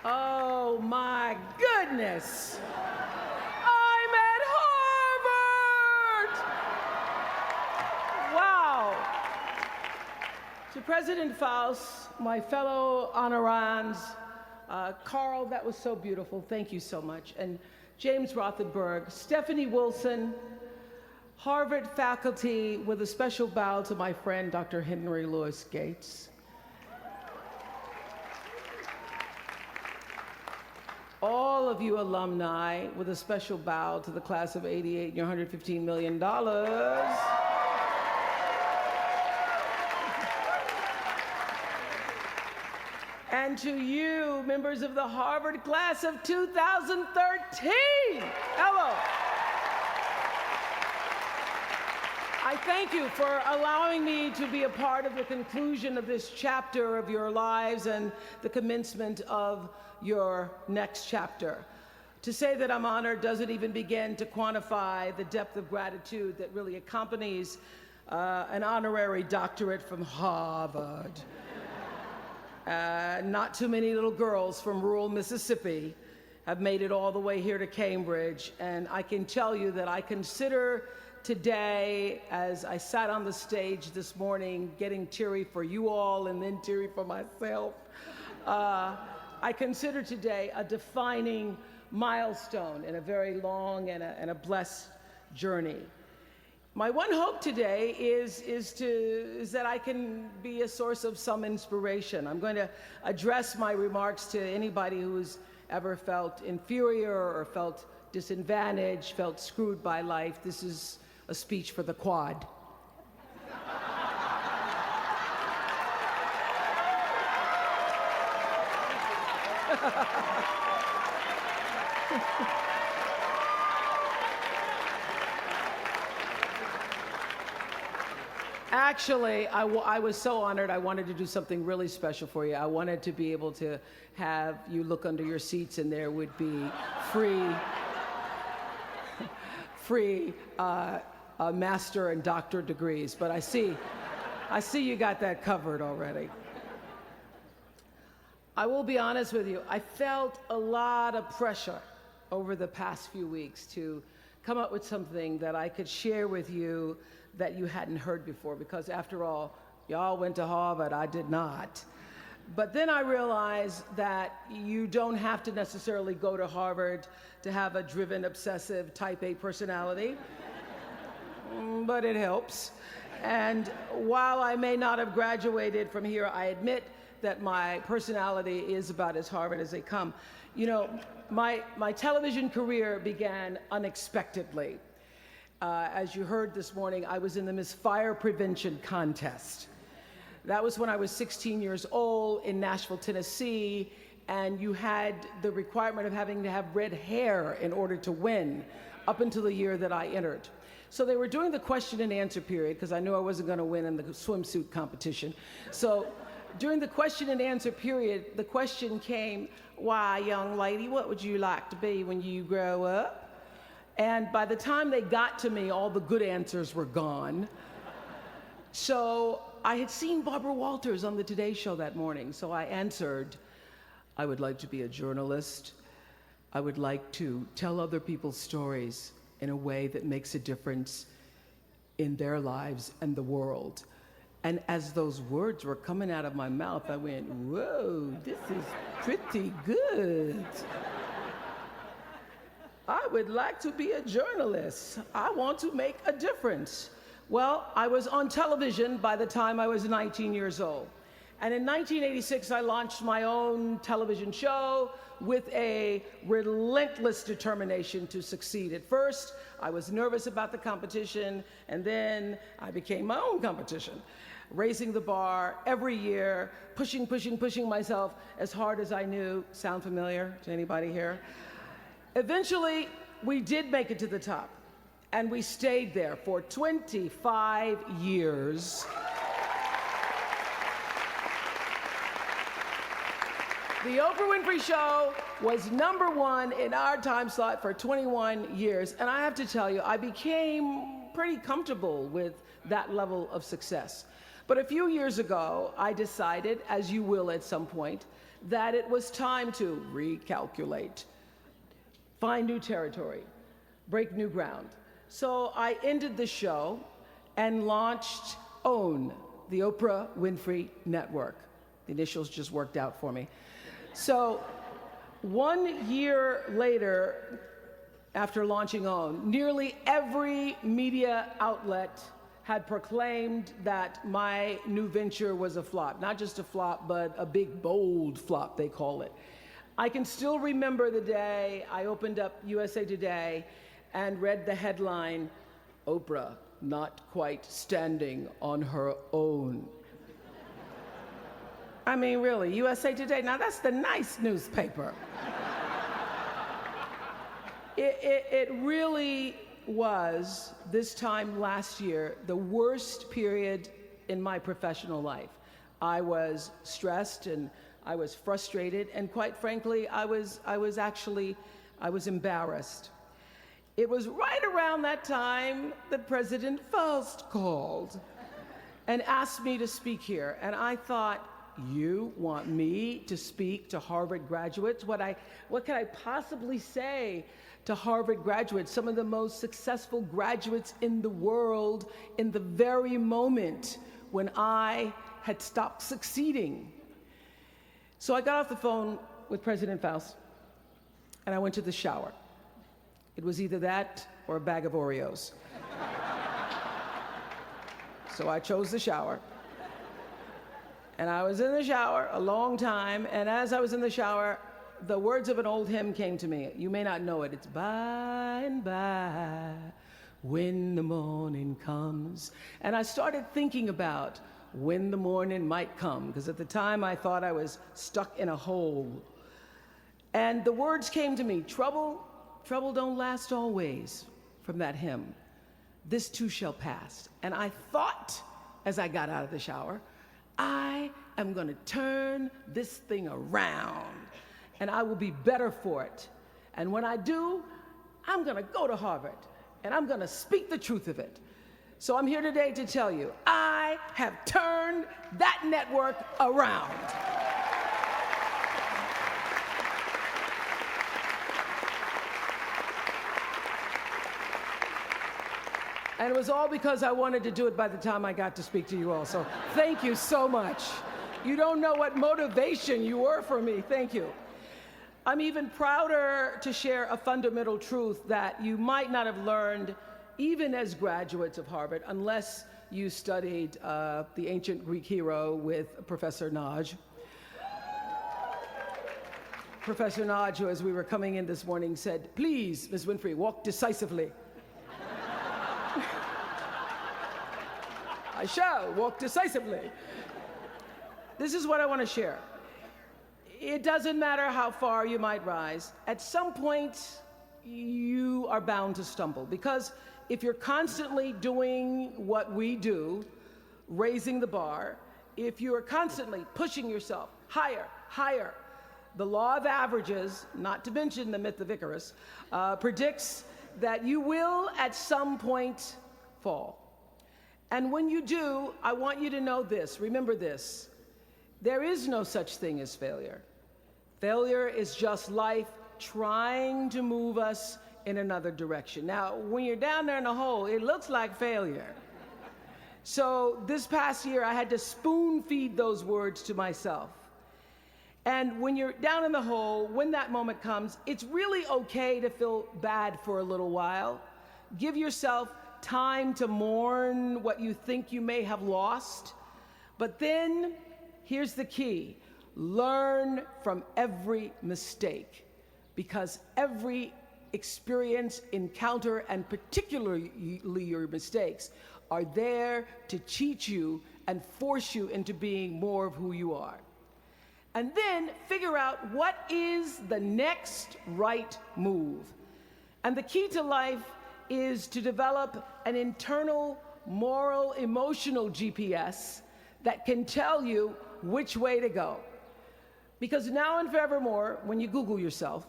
Oh my goodness! I'm at Harvard! Wow! To President Faust, my fellow honorands, Carl, that was so beautiful. Thank you so much. And James Rothenberg, Stephanie Wilson, Harvard faculty, with a special bow to my friend, Dr. Henry Louis Gates. All of you alumni, with a special bow to the class of '88 and your $115 million. And to you, members of the Harvard class of 2013, hello. I thank you for allowing me to be a part of the conclusion of this chapter of your lives and the commencement of your next chapter. To say that I'm honored doesn't even begin to quantify the depth of gratitude that really accompanies an honorary doctorate from Harvard. Not too many little girls from rural Mississippi have made it all the way here to Cambridge, and I can tell you that I consider today, as I sat on the stage this morning, getting teary for you all and then teary for myself, I consider today a defining milestone in a very long and a blessed journey. My one hope today is that I can be a source of some inspiration. I'm going to address my remarks to anybody who's ever felt inferior or felt disadvantaged, felt screwed by life. This is a speech for the quad. Actually, I was so honored. I wanted to do something really special for you. I wanted to be able to have you look under your seats and there would be free master and doctor degrees. But I see you got that covered already. I will be honest with you. I felt a lot of pressure over the past few weeks to come up with something that I could share with you that you hadn't heard before, because after all, y'all went to Harvard, I did not. But then I realized that you don't have to necessarily go to Harvard to have a driven, obsessive, type A personality, but it helps. And while I may not have graduated from here, I admit that my personality is about as Harvard as they come. You know, my television career began unexpectedly. As you heard this morning, I was in the Miss Fire Prevention contest. That was when I was 16 years old in Nashville, Tennessee, and you had the requirement of having to have red hair in order to win up until the year that I entered. So they were doing the question and answer period because I knew I wasn't going to win in the swimsuit competition. So during the question and answer period, the question came, "Why, young lady, what would you like to be when you grow up?" And by the time they got to me, all the good answers were gone. So I had seen Barbara Walters on the Today Show that morning, so I answered, "I would like to be a journalist. I would like to tell other people's stories in a way that makes a difference in their lives and the world." And as those words were coming out of my mouth, I went, "Whoa, this is pretty good. I would like to be a journalist. I want to make a difference." Well, I was on television by the time I was 19 years old. And in 1986, I launched my own television show with a relentless determination to succeed. At first, I was nervous about the competition, and then I became my own competition, raising the bar every year, pushing myself as hard as I knew. Sound familiar to anybody here? Eventually, we did make it to the top, and we stayed there for 25 years. The Oprah Winfrey Show was #1 in our time slot for 21 years, and I have to tell you, I became pretty comfortable with that level of success. But a few years ago, I decided, as you will at some point, that it was time to recalculate, find new territory, break new ground. So I ended the show and launched OWN, the Oprah Winfrey Network. The initials just worked out for me. So 1 year later, after launching OWN, nearly every media outlet had proclaimed that my new venture was a flop. Not just a flop, but a big, bold flop, they call it. I can still remember the day I opened up USA Today and read the headline, "Oprah not quite standing on her own." I mean, really, USA Today, now that's the nice newspaper. It really was, this time last year, the worst period in my professional life. I was stressed and I was frustrated, and quite frankly, I was embarrassed. It was right around that time that President Faust called and asked me to speak here, and I thought, you want me to speak to Harvard graduates? What could I possibly say to Harvard graduates, some of the most successful graduates in the world, in the very moment when I had stopped succeeding? So I got off the phone with President Faust, and I went to the shower. It was either that or a bag of Oreos. So I chose the shower. And I was in the shower a long time, and as I was in the shower, the words of an old hymn came to me. You may not know it. It's by and by, when the morning comes. And I started thinking about when the morning might come, because at the time I thought I was stuck in a hole. And the words came to me, trouble don't last always, from that hymn. This too shall pass. And I thought, as I got out of the shower, I am going to turn this thing around, and I will be better for it. And when I do, I'm going to go to Harvard, and I'm going to speak the truth of it. So I'm here today to tell you, I have turned that network around. And it was all because I wanted to do it by the time I got to speak to you all. So thank you so much. You don't know what motivation you were for me. Thank you. I'm even prouder to share a fundamental truth that you might not have learned even as graduates of Harvard, unless you studied the ancient Greek hero with Professor Naj. Professor Naj, who as we were coming in this morning said, "Please, Ms. Winfrey, walk decisively." I shall walk decisively. This is what I want to share. It doesn't matter how far you might rise. At some point, you are bound to stumble, because if you're constantly doing what we do, raising the bar, if you are constantly pushing yourself higher, higher, the law of averages, not to mention the myth of Icarus, predicts that you will at some point fall. And when you do, I want you to know this, remember this, there is no such thing as failure. Failure is just life trying to move us in another direction. Now, when you're down there in the hole, it looks like failure. So this past year, I had to spoon feed those words to myself. And when you're down in the hole, when that moment comes, it's really okay to feel bad for a little while. Give yourself time to mourn what you think you may have lost. But then, here's the key. Learn from every mistake, because every experience, encounter, and particularly your mistakes are there to teach you and force you into being more of who you are. And then figure out what is the next right move. And the key to life is to develop an internal, moral, emotional GPS that can tell you which way to go. Because now and forevermore, when you Google yourself,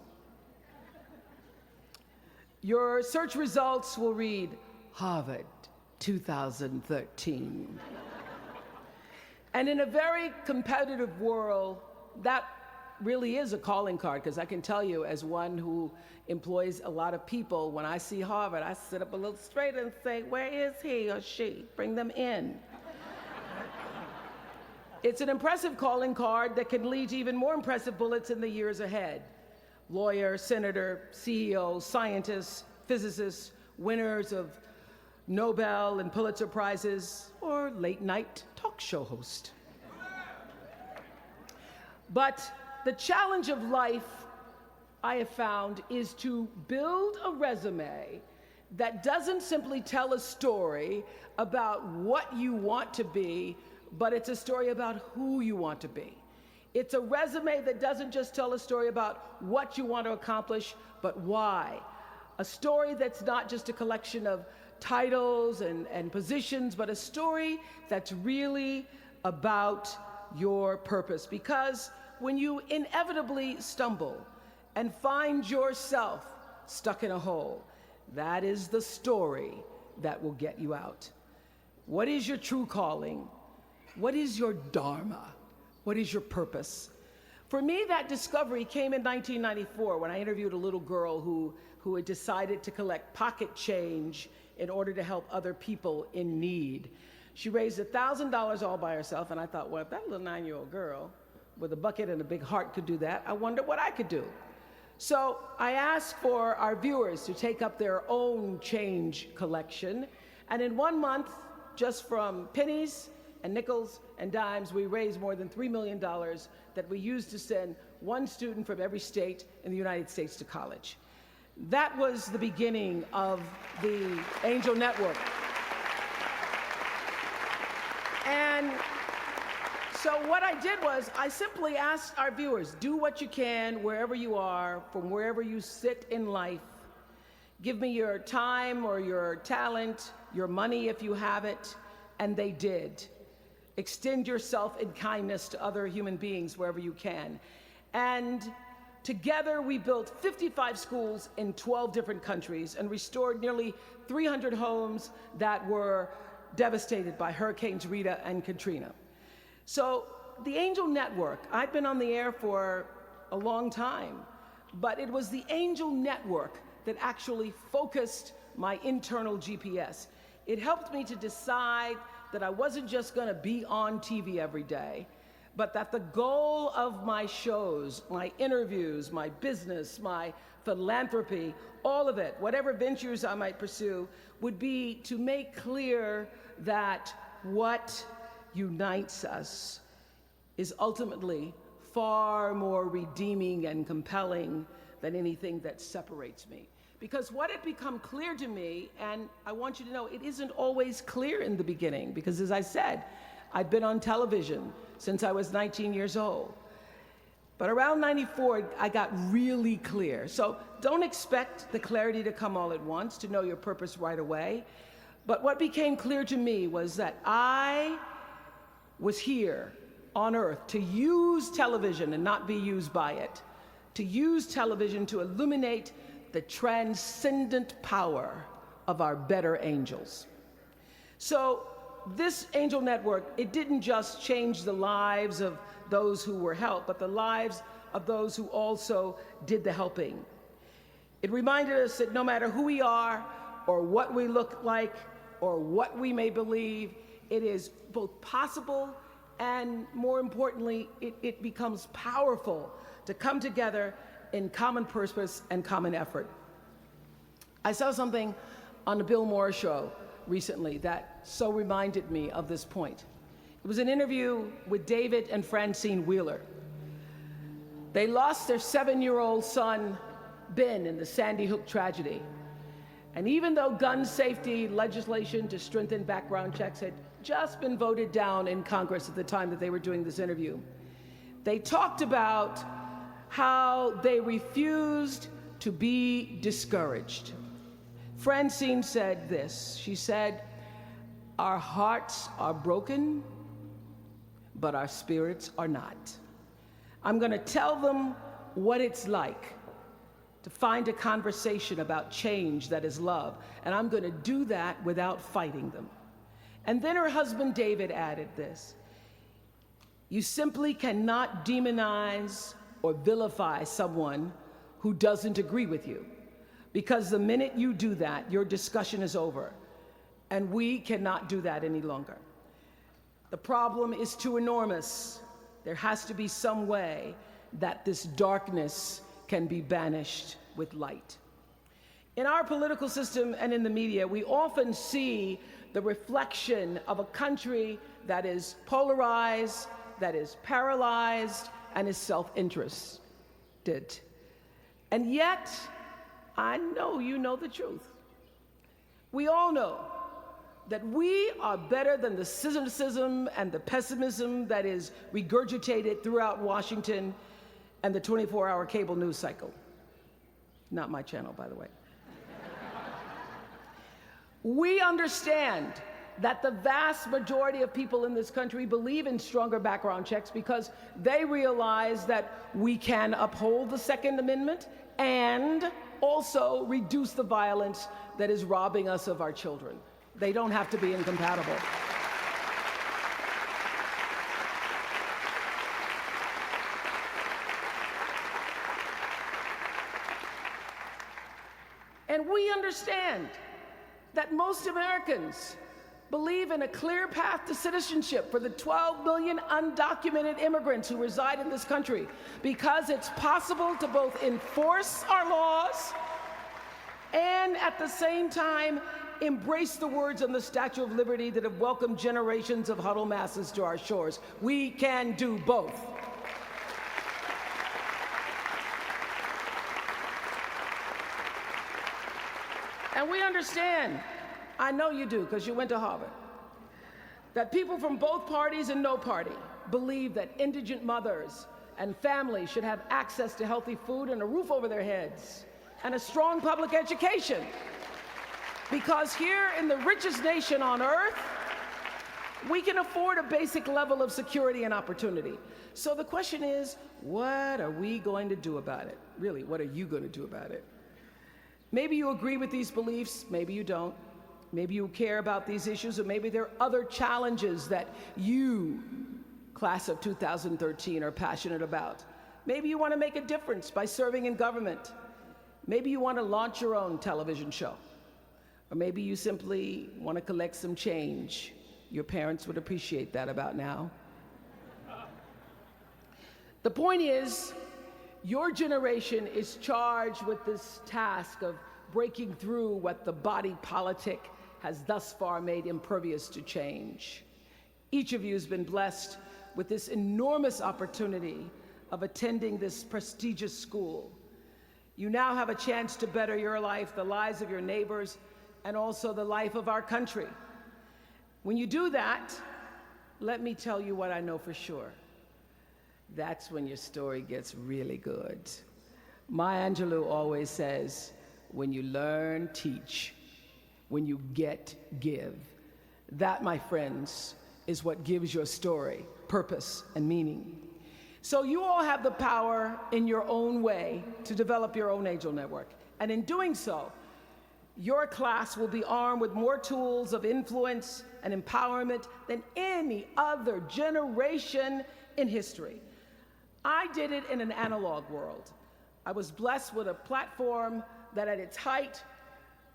your search results will read Harvard 2013. And in a very competitive world, that really is a calling card, because I can tell you, as one who employs a lot of people, when I see Harvard, I sit up a little straighter and say, where is he or she? Bring them in. It's an impressive calling card that can lead to even more impressive bullets in the years ahead. Lawyer, senator, CEO, scientists, physicists, winners of Nobel and Pulitzer Prizes, or late night talk show host. But the challenge of life, I have found, is to build a resume that doesn't simply tell a story about what you want to be, but it's a story about who you want to be. It's a resume that doesn't just tell a story about what you want to accomplish, but why. A story that's not just a collection of titles and positions, but a story that's really about your purpose. Because when you inevitably stumble and find yourself stuck in a hole, that is the story that will get you out. What is your true calling? What is your dharma? What is your purpose? For me, that discovery came in 1994 when I interviewed a little girl who had decided to collect pocket change in order to help other people in need. She raised $1,000 all by herself, and I thought, well, if that little 9-year-old girl with a bucket and a big heart could do that, I wonder what I could do. So I asked for our viewers to take up their own change collection, and in 1 month, just from pennies and nickels and dimes, we raised more than $3 million that we used to send one student from every state in the United States to college. That was the beginning of the Angel Network. And so what I did was I simply asked our viewers, do what you can wherever you are, from wherever you sit in life. Give me your time or your talent, your money if you have it, and they did. Extend yourself in kindness to other human beings wherever you can. And together we built 55 schools in 12 different countries and restored nearly 300 homes that were devastated by Hurricanes Rita and Katrina. So the Angel Network, I've been on the air for a long time, but it was the Angel Network that actually focused my internal GPS. It helped me to decide that I wasn't just going to be on TV every day, but that the goal of my shows, my interviews, my business, my philanthropy, all of it, whatever ventures I might pursue, would be to make clear that what unites us is ultimately far more redeeming and compelling than anything that separates me. Because what had become clear to me, and I want you to know, it isn't always clear in the beginning, because as I said, I'd been on television since I was 19 years old. But around 94, I got really clear. So don't expect the clarity to come all at once, to know your purpose right away. But what became clear to me was that I was here on earth to use television and not be used by it, to use television to illuminate the transcendent power of our better angels. So this Angel Network, it didn't just change the lives of those who were helped, but the lives of those who also did the helping. It reminded us that no matter who we are, or what we look like, or what we may believe, it is both possible and, more importantly, it becomes powerful to come together in common purpose and common effort. I saw something on the Bill Maher show recently that so reminded me of this point. It was an interview with David and Francine Wheeler. They lost their 7-year-old son, Ben, in the Sandy Hook tragedy. And even though gun safety legislation to strengthen background checks had just been voted down in Congress at the time that they were doing this interview, they talked about how they refused to be discouraged. Francine said this. She said, "Our hearts are broken, but our spirits are not. I'm going to tell them what it's like to find a conversation about change that is love, and I'm going to do that without fighting them." And then her husband David added this: "You simply cannot demonize or vilify someone who doesn't agree with you. Because the minute you do that, your discussion is over. And we cannot do that any longer. The problem is too enormous. There has to be some way that this darkness can be banished with light. In our political system and in the media, we often see the reflection of a country that is polarized, that is paralyzed, and is self-interested. And yet, I know you know the truth. We all know that we are better than the cynicism and the pessimism that is regurgitated throughout Washington and the 24-hour cable news cycle. Not my channel, by the way. We understand that the vast majority of people in this country believe in stronger background checks because they realize that we can uphold the Second Amendment and also reduce the violence that is robbing us of our children. They don't have to be incompatible. And we understand that most Americans believe in a clear path to citizenship for the 12 million undocumented immigrants who reside in this country, because it's possible to both enforce our laws and at the same time embrace the words on the Statue of Liberty that have welcomed generations of huddled masses to our shores. We can do both. And we understand, I know you do because you went to Harvard, that people from both parties and no party believe that indigent mothers and families should have access to healthy food and a roof over their heads and a strong public education. Because here in the richest nation on earth, we can afford a basic level of security and opportunity. So the question is, what are we going to do about it? Really, what are you going to do about it? Maybe you agree with these beliefs, maybe you don't. Maybe you care about these issues, or maybe there are other challenges that you, class of 2013, are passionate about. Maybe you want to make a difference by serving in government. Maybe you want to launch your own television show. Or maybe you simply want to collect some change. Your parents would appreciate that about now. The point is, your generation is charged with this task of breaking through what the body politic has thus far made impervious to change. Each of you has been blessed with this enormous opportunity of attending this prestigious school. You now have a chance to better your life, the lives of your neighbors, and also the life of our country. When you do that, let me tell you what I know for sure. That's when your story gets really good. Maya Angelou always says, when you learn, teach. When you get, give. That, my friends, is what gives your story purpose and meaning. So you all have the power in your own way to develop your own angel network. And in doing so, your class will be armed with more tools of influence and empowerment than any other generation in history. I did it in an analog world. I was blessed with a platform that at its height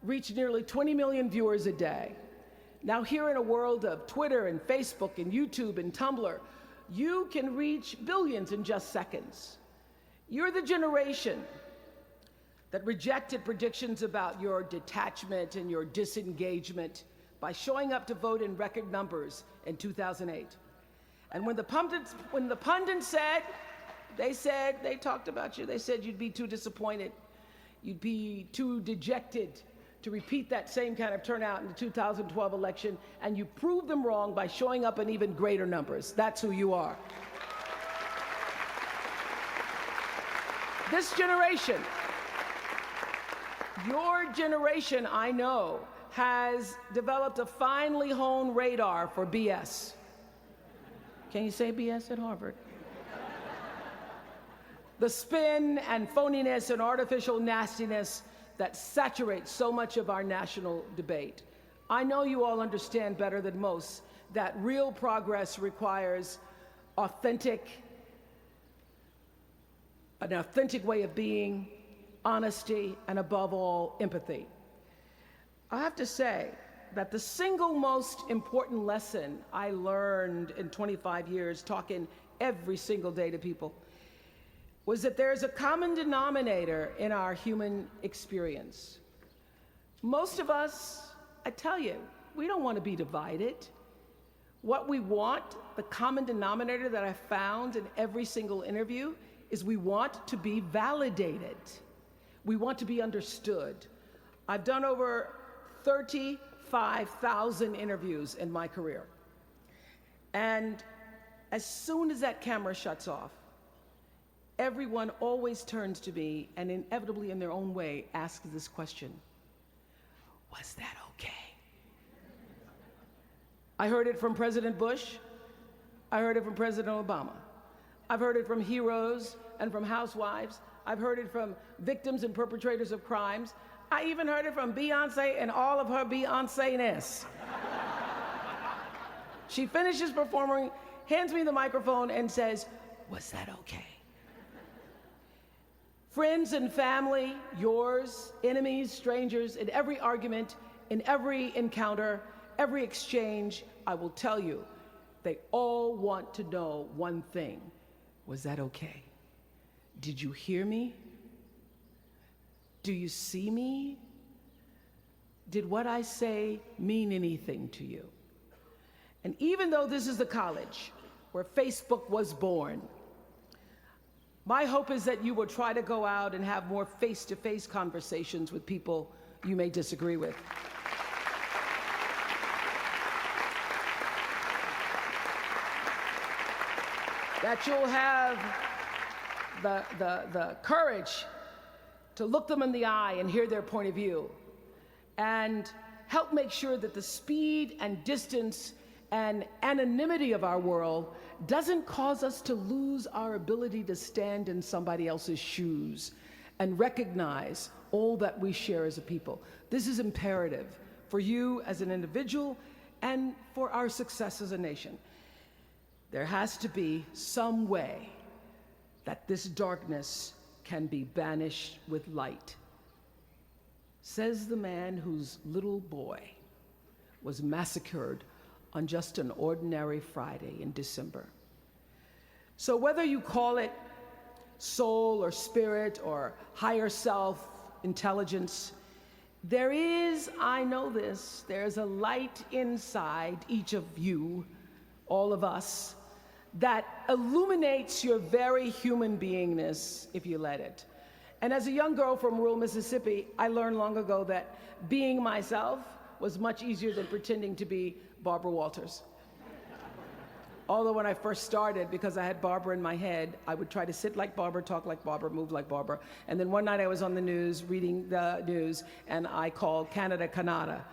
reached nearly 20 million viewers a day. Now here in a world of Twitter and Facebook and YouTube and Tumblr, you can reach billions in just seconds. You're the generation that rejected predictions about your detachment and your disengagement by showing up to vote in record numbers in 2008. And when the pundits said, they talked about you, they said you'd be too disappointed, you'd be too dejected to repeat that same kind of turnout in the 2012 election, and you proved them wrong by showing up in even greater numbers. That's who you are. This generation, your generation, I know, has developed a finely honed radar for BS. Can you say BS at Harvard? The spin and phoniness and artificial nastiness that saturates so much of our national debate. I know you all understand better than most that real progress requires authentic an authentic way of being, honesty, and above all, empathy. I have to say that the single most important lesson I learned in 25 years talking every single day to people was that there's a common denominator in our human experience. Most of us, I tell you, we don't want to be divided. What we want, the common denominator that I found in every single interview, is we want to be validated. We want to be understood. I've done over 35,000 interviews in my career. And as soon as that camera shuts off, everyone always turns to me and inevitably in their own way asks this question: was that okay? I heard it from President Bush. I heard it from President Obama. I've heard it from heroes and from housewives. I've heard it from victims and perpetrators of crimes. I even heard it from Beyonce and all of her Beyonce-ness. She finishes performing, hands me the microphone and says, "Was that okay?" Friends and family, yours, enemies, strangers, in every argument, in every encounter, every exchange, I will tell you, they all want to know one thing: was that okay? Did you hear me? Do you see me? Did what I say mean anything to you? And even though this is the college where Facebook was born, my hope is that you will try to go out and have more face-to-face conversations with people you may disagree with. That you'll have the courage to look them in the eye and hear their point of view, and help make sure that the speed and distance and anonymity of our world doesn't cause us to lose our ability to stand in somebody else's shoes and recognize all that we share as a people. This is imperative for you as an individual and for our success as a nation. There has to be some way that this darkness can be banished with light. Says the man whose little boy was massacred on just an ordinary Friday in December. So whether you call it soul or spirit or higher self, intelligence, there is, I know this, there's a light inside each of you, all of us, that illuminates your very human beingness if you let it. And as a young girl from rural Mississippi, I learned long ago that being myself was much easier than pretending to be Barbara Walters. Although when I first started, because I had Barbara in my head, I would try to sit like Barbara, talk like Barbara, move like Barbara. And then one night I was on the news, reading the news, and I called Canada, Canada.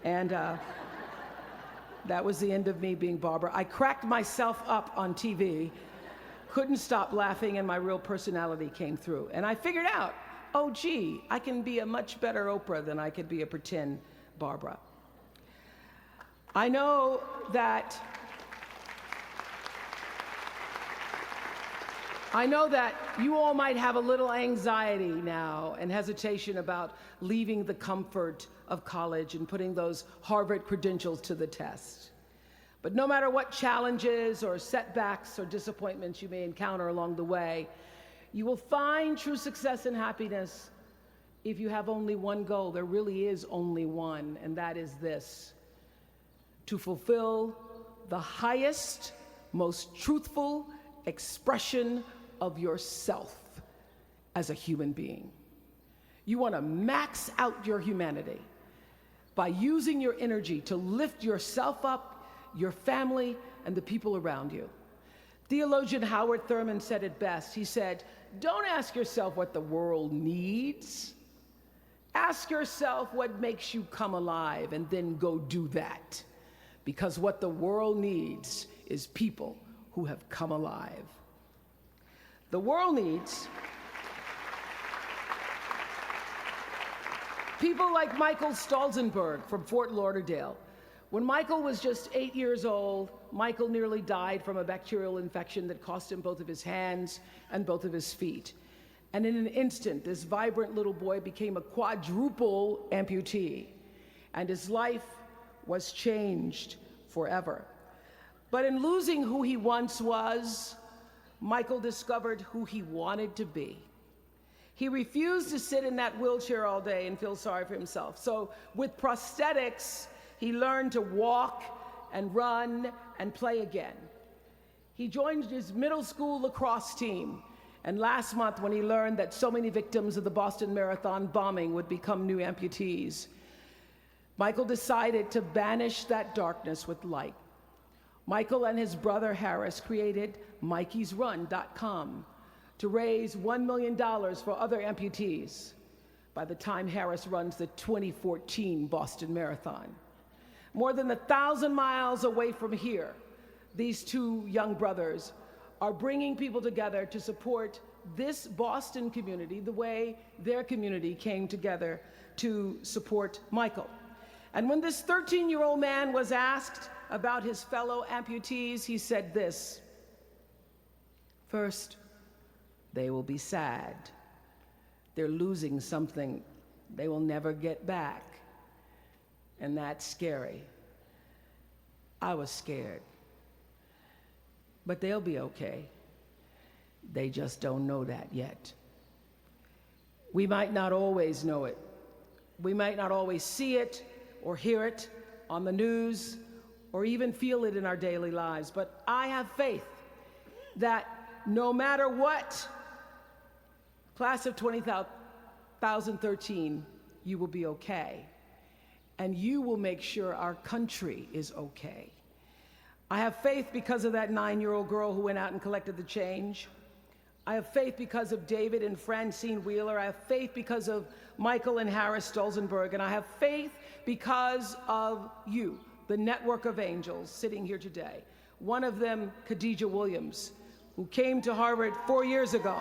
And that was the end of me being Barbara. I cracked myself up on TV, couldn't stop laughing, and my real personality came through. And I figured out, oh gee, I can be a much better Oprah than I could be a pretend Barbara. I know that you all might have a little anxiety now and hesitation about leaving the comfort of college and putting those Harvard credentials to the test. But no matter what challenges or setbacks or disappointments you may encounter along the way, you will find true success and happiness if you have only one goal. There really is only one, and that is this: to fulfill the highest, most truthful expression of yourself as a human being. You want to max out your humanity by using your energy to lift yourself up, your family, and the people around you. Theologian Howard Thurman said it best. He said, "Don't ask yourself what the world needs. Ask yourself what makes you come alive, and then go do that. Because what the world needs is people who have come alive." The world needs people like Michael Stolzenberg from Fort Lauderdale. When Michael was just 8 years old, Michael nearly died from a bacterial infection that cost him both of his hands and both of his feet. And in an instant, this vibrant little boy became a quadruple amputee, and his life was changed forever. But in losing who he once was, Michael discovered who he wanted to be. He refused to sit in that wheelchair all day and feel sorry for himself. So with prosthetics, he learned to walk and run and play again. He joined his middle school lacrosse team. And last month, when he learned that so many victims of the Boston Marathon bombing would become new amputees, Michael decided to banish that darkness with light. Michael and his brother Harris created MikeysRun.com to raise $1 million for other amputees by the time Harris runs the 2014 Boston Marathon. More than 1,000 miles away from here, these two young brothers are bringing people together to support this Boston community the way their community came together to support Michael. And when this 13-year-old man was asked about his fellow amputees, he said this: first, they will be sad. They're losing something they will never get back. And that's scary. I was scared. But they'll be okay. They just don't know that yet. We might not always know it. We might not always see it or hear it on the news or even feel it in our daily lives. But I have faith that no matter what, class of 2013, you will be okay. And you will make sure our country is okay. I have faith because of that 9-year-old girl who went out and collected the change. I have faith because of David and Francine Wheeler. I have faith because of Michael and Harris Stolzenberg. And I have faith because of you, the network of angels sitting here today. One of them, Khadijah Williams, who came to Harvard 4 years ago.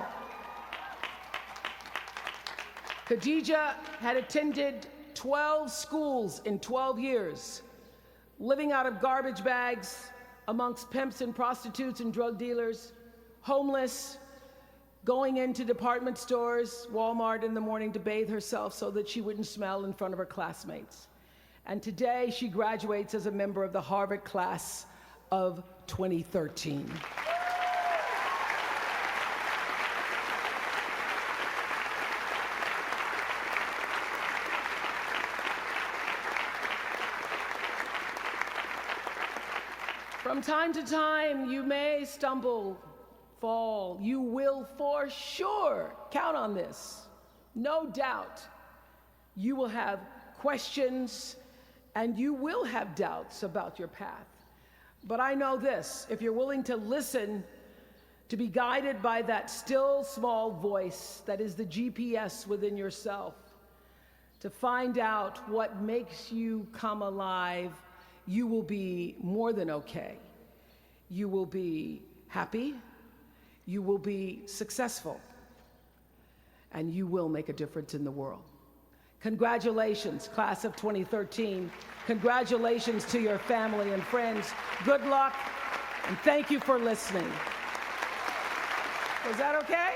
Khadijah had attended 12 schools in 12 years, living out of garbage bags amongst pimps and prostitutes and drug dealers, homeless, going into department stores, Walmart in the morning to bathe herself so that she wouldn't smell in front of her classmates. And today she graduates as a member of the Harvard class of 2013. From time to time, you may stumble, fall. You will for sure count on this. No doubt you will have questions and you will have doubts about your path. But I know this: if you're willing to listen, to be guided by that still small voice that is the GPS within yourself, to find out what makes you come alive, you will be more than okay. You will be happy, you will be successful, and you will make a difference in the world. Congratulations, class of 2013. Congratulations to your family and friends. Good luck, and thank you for listening. Was that okay?